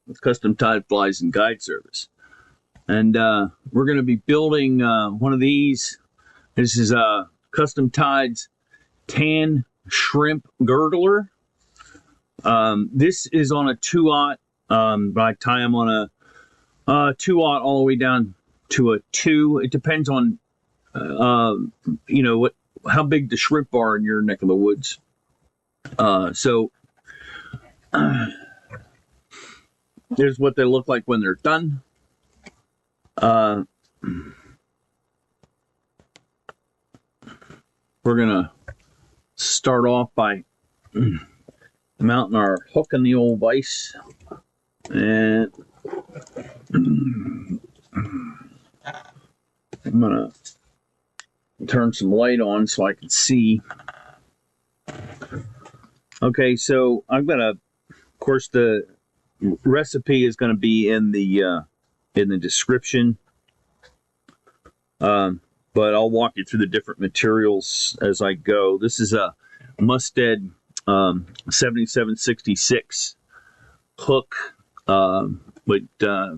with Custom Tied Flies and Guide Service. And we're going to be building one of these. This is Custom Tied's Tan Shrimp Gurgler. This is on a 2-aught, but I tie them on a 2-aught all the way down to a 2. It depends on, you know, how big the shrimp are in your neck of the woods. So here's what they look like when they're done. We're gonna start off by mounting our hook in the old vise, and I'm gonna turn some light on so I can see. Okay, so I'm gonna, of course, the recipe is going to be in the description, but I'll walk you through the different materials as I go. This is a Mustad 7766 hook, but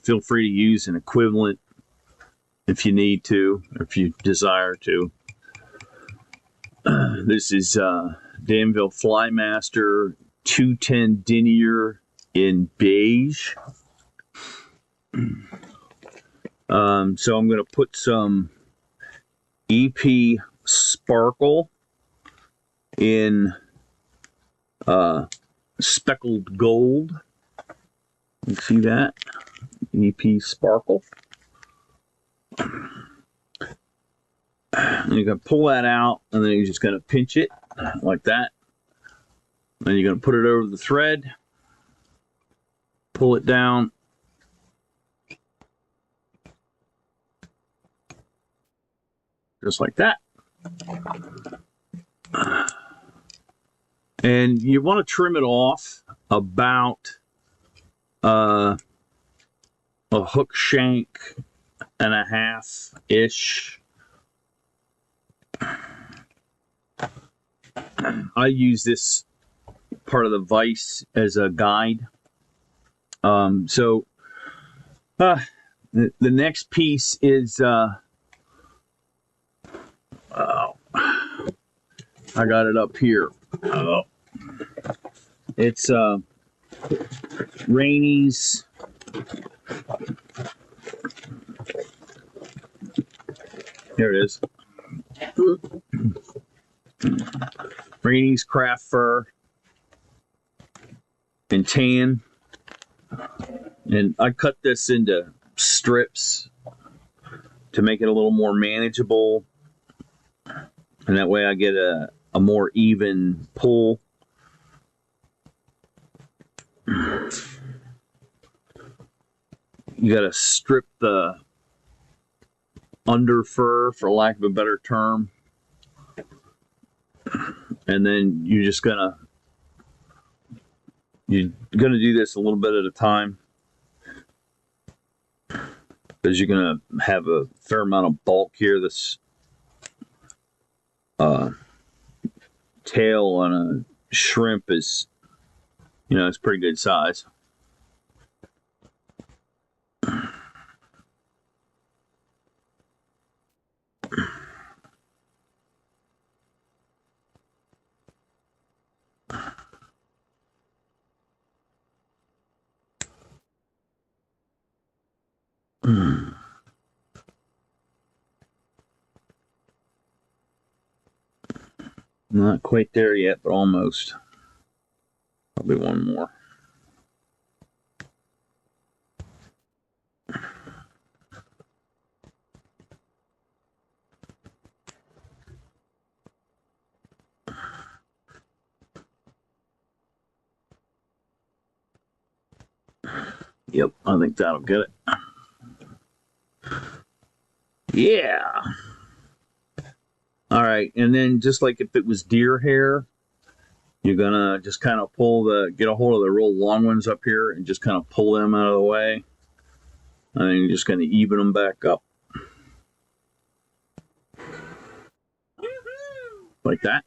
feel free to use an equivalent if you need to, or if you desire to. This is Danville Flymaster 210 denier in beige. So I'm going to put some EP Sparkle in speckled gold. You see that? EP Sparkle. And you're going to pull that out, and then you're just going to pinch it like that. Then you're going to put it over the thread, pull it down, just like that. And you want to trim it off about a hook shank and a half-ish. I use this part of the vise as a guide. So the next piece is I got it up here. It's Rainey's here it is. Rainey's craft fur and tan, and I cut this into strips to make it a little more manageable, and that way I get a more even pull. You got to strip the under fur, for lack of a better term, and then you're gonna do this a little bit at a time, because you're gonna have a fair amount of bulk here. This tail on a shrimp is, you know, it's pretty good size. Not quite there yet, but almost. Probably one more. Yep, I think that'll get it. Yeah. All right, and then just like if it was deer hair, you're gonna just kind of get a hold of the real long ones up here and just kind of pull them out of the way. And then you're just gonna even them back up. Like that.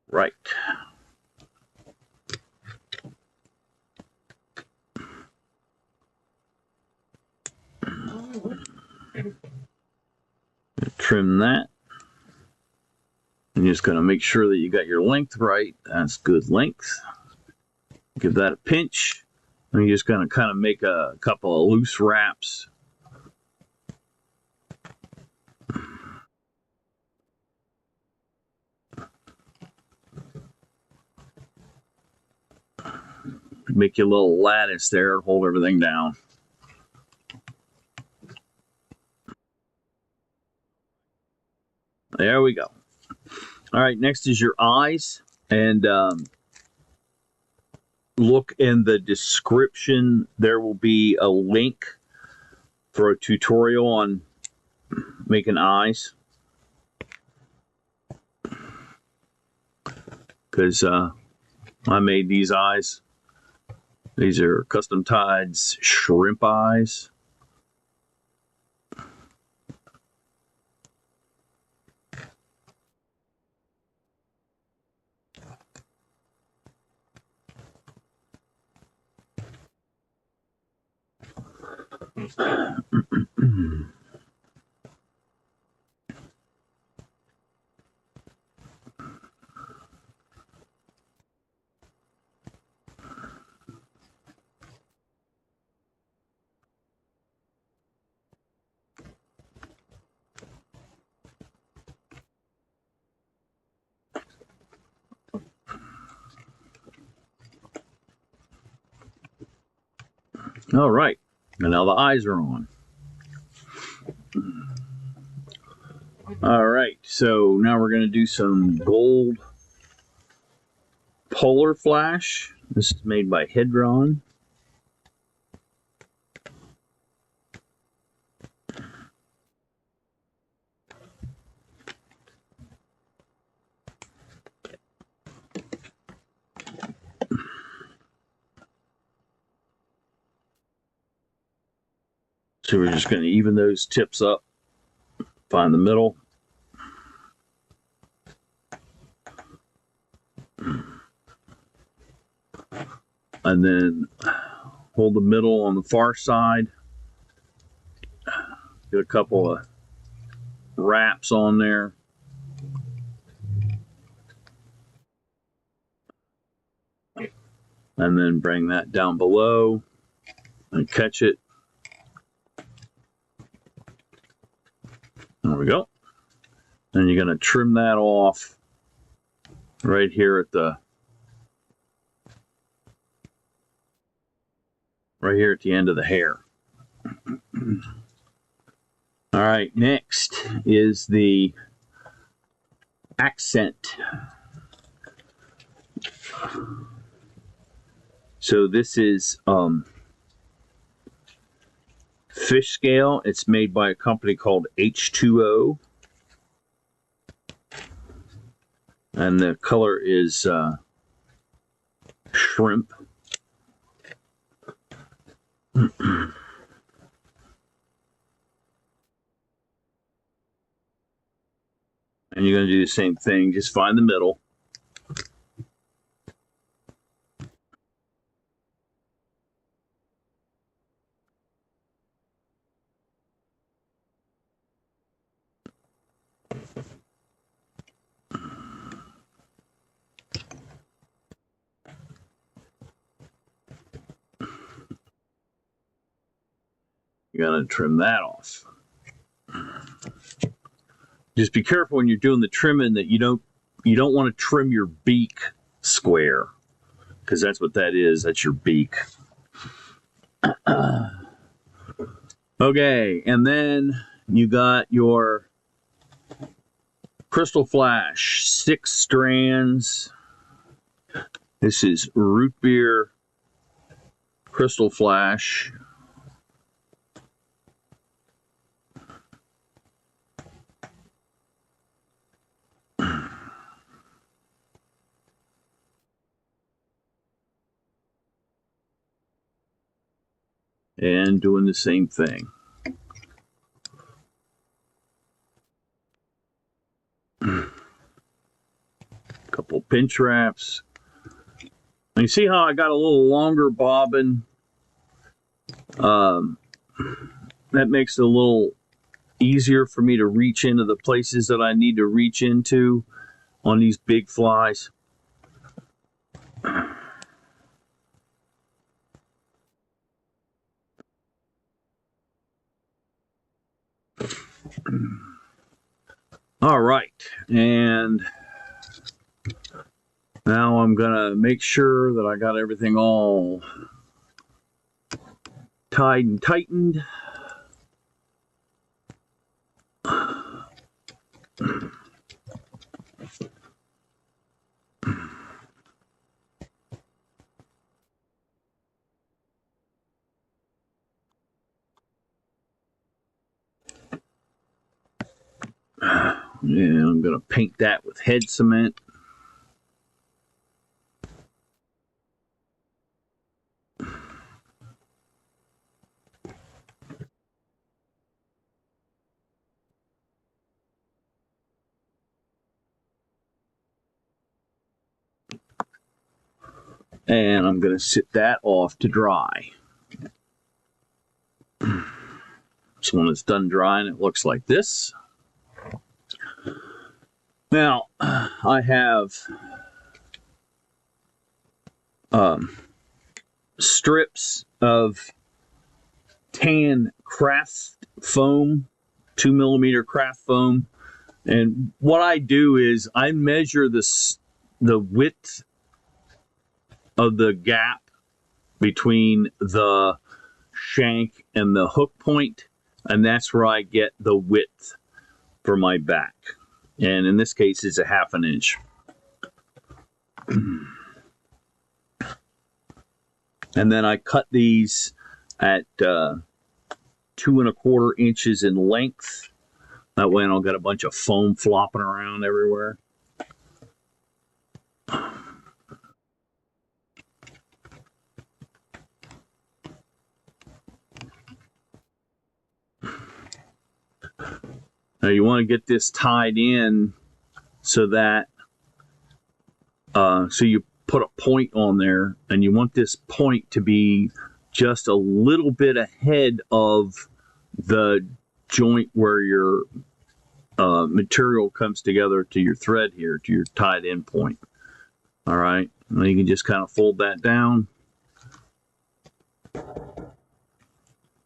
Right. trim that. You're just going to make sure that you got your length right. That's good length. Give that a pinch. And you're just going to kind of make a couple of loose wraps. Make your little lattice there, hold everything down. There we go. All right, next is your eyes. And look in the description. There will be a link for a tutorial on making eyes. Because I made these eyes. These are Custom Tide's shrimp eyes. All right, and now the eyes are on. All right, so now we're going to do some gold Polarflash. This is made by Hedron. So we're just going to even those tips up, find the middle. And then hold the middle on the far side. Get a couple of wraps on there. And then bring that down below and catch it. There we go. And you're going to trim that off right here at the end of the hair. All right, next is the accent. So this is fish scale. It's made by a company called H2O. And the color is shrimp. And you're going to do the same thing. Just find the middle. You're going to trim that off. Just be careful when you're doing the trimming that you don't want to trim your beak square, because that's what that is. That's your beak. Okay, and then you got your Crystal Flash, 6 strands. This is root beer Crystal Flash. And doing the same thing. Couple pinch wraps. And you see how I got a little longer bobbin? That makes it a little easier for me to reach into the places that I need to reach into on these big flies. All right, and now I'm gonna make sure that I got everything all tied and tightened. And I'm gonna paint that with head cement. And I'm going to sit that off to dry. So when it's done drying, it looks like this. Now, I have strips of tan craft foam, 2mm craft foam. And what I do is I measure the width of the gap between the shank and the hook point, and that's where I get the width for my back. And in this case, it's a 1/2 inch. And then I cut these at 2 1/4 inches in length. That way I don't get a bunch of foam flopping around everywhere. Now you want to get this tied in so that so you put a point on there, and you want this point to be just a little bit ahead of the joint where your material comes together to your thread here, to your tied in point. All right, now you can just kind of fold that down,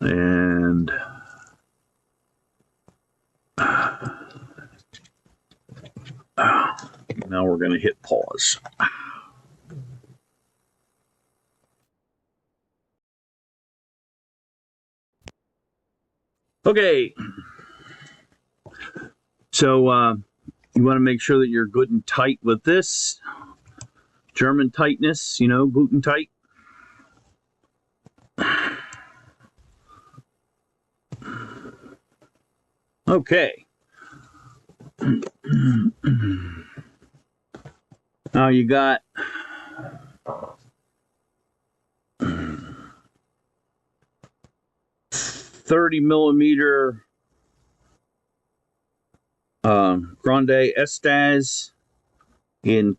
and now we're going to hit pause. Okay, so you want to make sure that you're good and tight with this. German tightness, you know, gluten tight. Okay. Now you got 30mm Grande Estaz in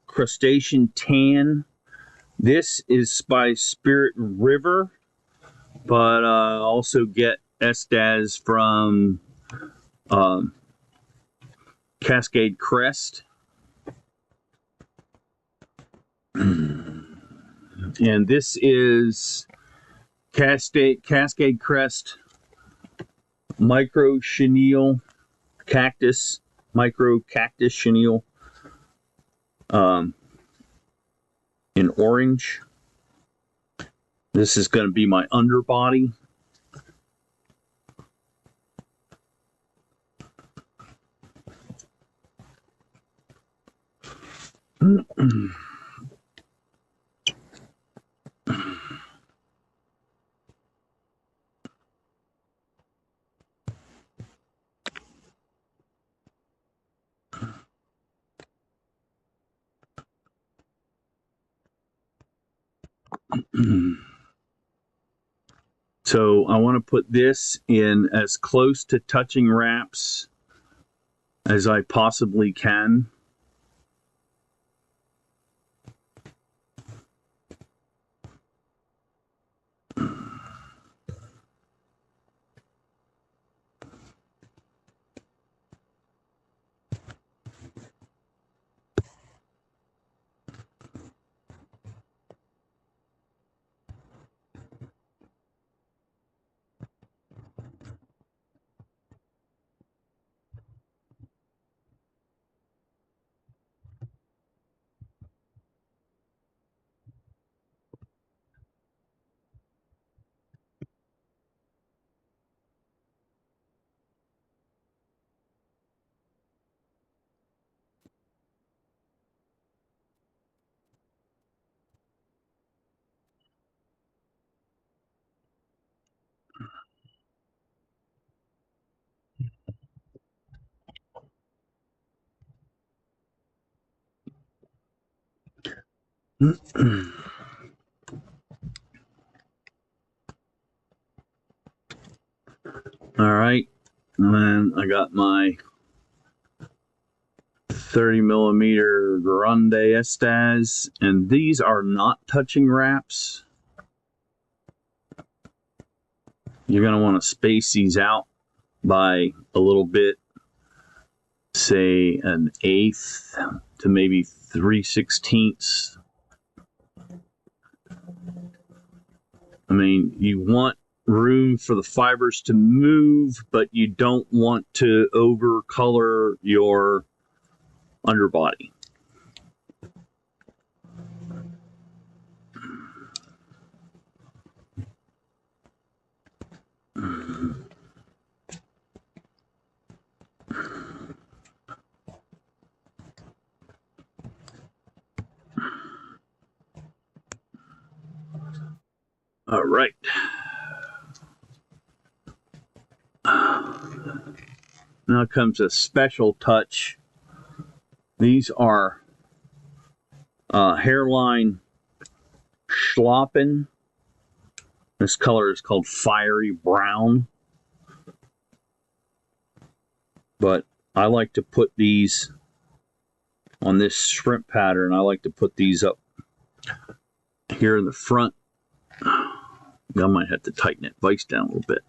Crustacean Tan. This is by Spirit River, but also get Estaz from Cascade Crest. And this is Cascade Crest Micro Chenille Cactus, Micro Cactus Chenille in orange. This is going to be my underbody. So I want to put this in as close to touching wraps as I possibly can. All right, and then I got my 30mm Grande Estaz, and these are not touching wraps. You're going to want to space these out by a little bit, say an 1/8 to maybe 3/16. I mean, you want room for the fibers to move, but you don't want to overcolor your underbody. All right. Now comes a special touch. These are Hareline Schlappen. This color is called fiery brown. But I like to put these on this shrimp pattern. I like to put these up here in the front. I might have to tighten that vise down a little bit.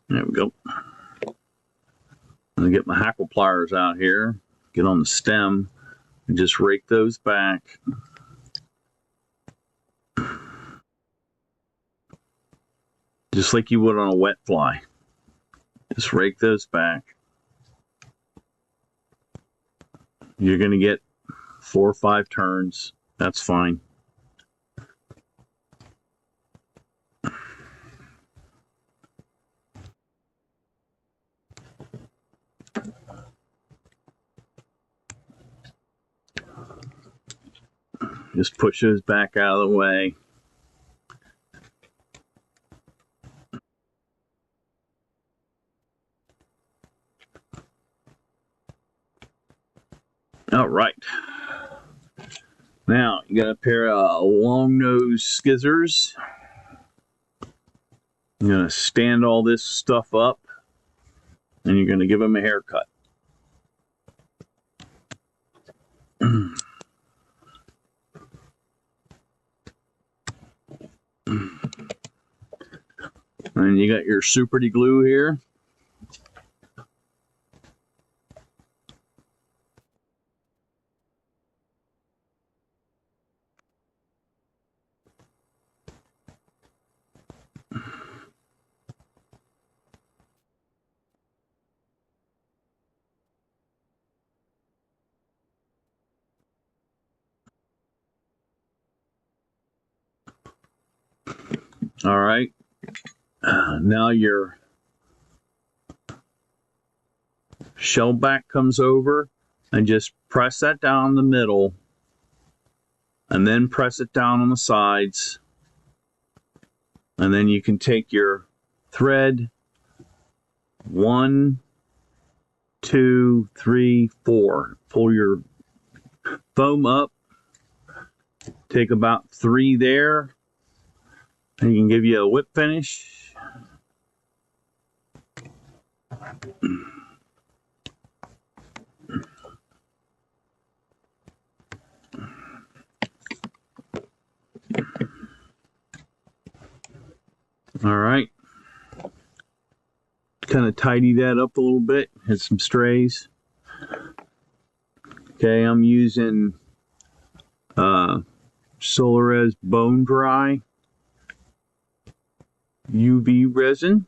There we go. I'm going to get my hackle pliers out here, get on the stem, and just rake those back. Just like you would on a wet fly. Just rake those back. You're going to get 4 or 5 turns. That's fine. Just push those back out of the way. All right. Now, you got a pair of long nose scissors. You're going to stand all this stuff up, and you're going to give them a haircut. And you got your super glue here. All right. Now your shell back comes over, and just press that down the middle, and then press it down on the sides. And then you can take your thread, 1, 2, 3, 4. Pull your foam up, take about 3 there, and you can give you a whip finish. All right. Kind of tidy that up a little bit. Hit some strays. Okay, I'm using Solarez Bone Dry UV resin.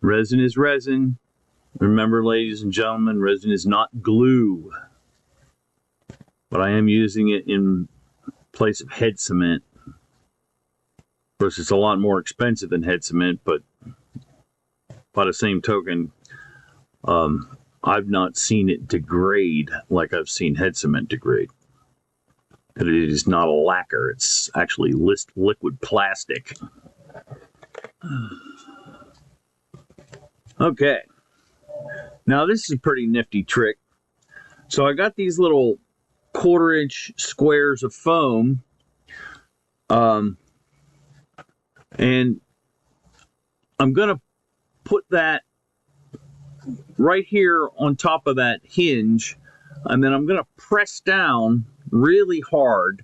Resin is resin. Remember, ladies and gentlemen, resin is not glue. But I am using it in place of head cement. Of course, it's a lot more expensive than head cement, but by the same token, I've not seen it degrade like I've seen head cement degrade. It is not a lacquer, it's actually liquid plastic. Okay. Now this is a pretty nifty trick. So I got these little 1/4-inch squares of foam, and I'm going to put that right here on top of that hinge, and then I'm going to press down really hard,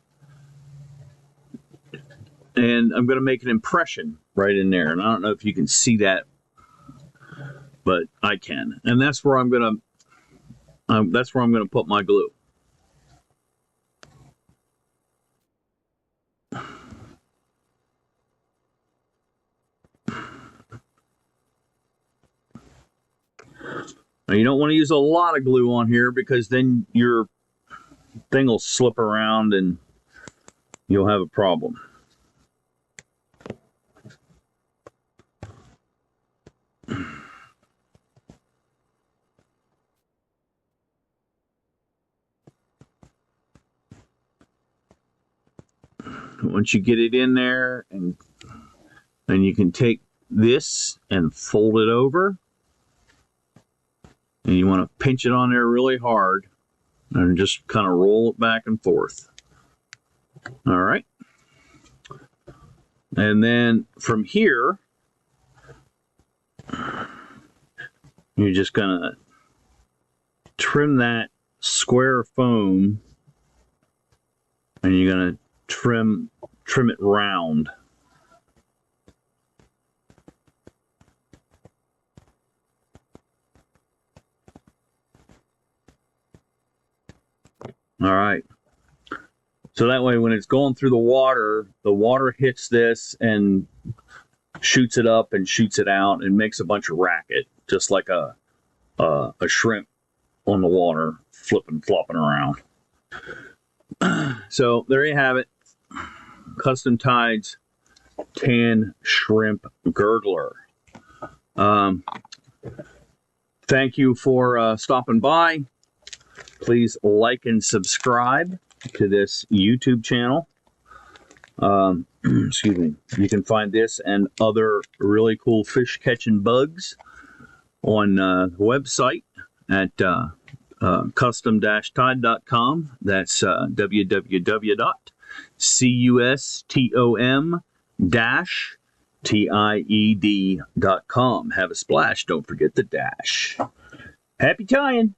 and I'm going to make an impression right in there. And I don't know if you can see that, but I can. And that's where I'm going to put my glue. Now, you don't want to use a lot of glue on here because then your thing will slip around and you'll have a problem. Once you get it in there, and you can take this and fold it over, and you want to pinch it on there really hard and just kind of roll it back and forth. All right. And then from here, you're just gonna trim that square of foam, and you're gonna trim it round. All right. So that way when it's going through the water hits this and shoots it up and shoots it out and makes a bunch of racket, just like a shrimp on the water flipping, flopping around. So there you have it. Custom Tides Tan Shrimp Gurgler. Thank you for stopping by. Please like and subscribe to this YouTube channel. Excuse me. You can find this and other really cool fish catching bugs on the website at custom-tide.com. That's www.custom-tied.com. Have a splash. Don't forget the dash. Happy tying.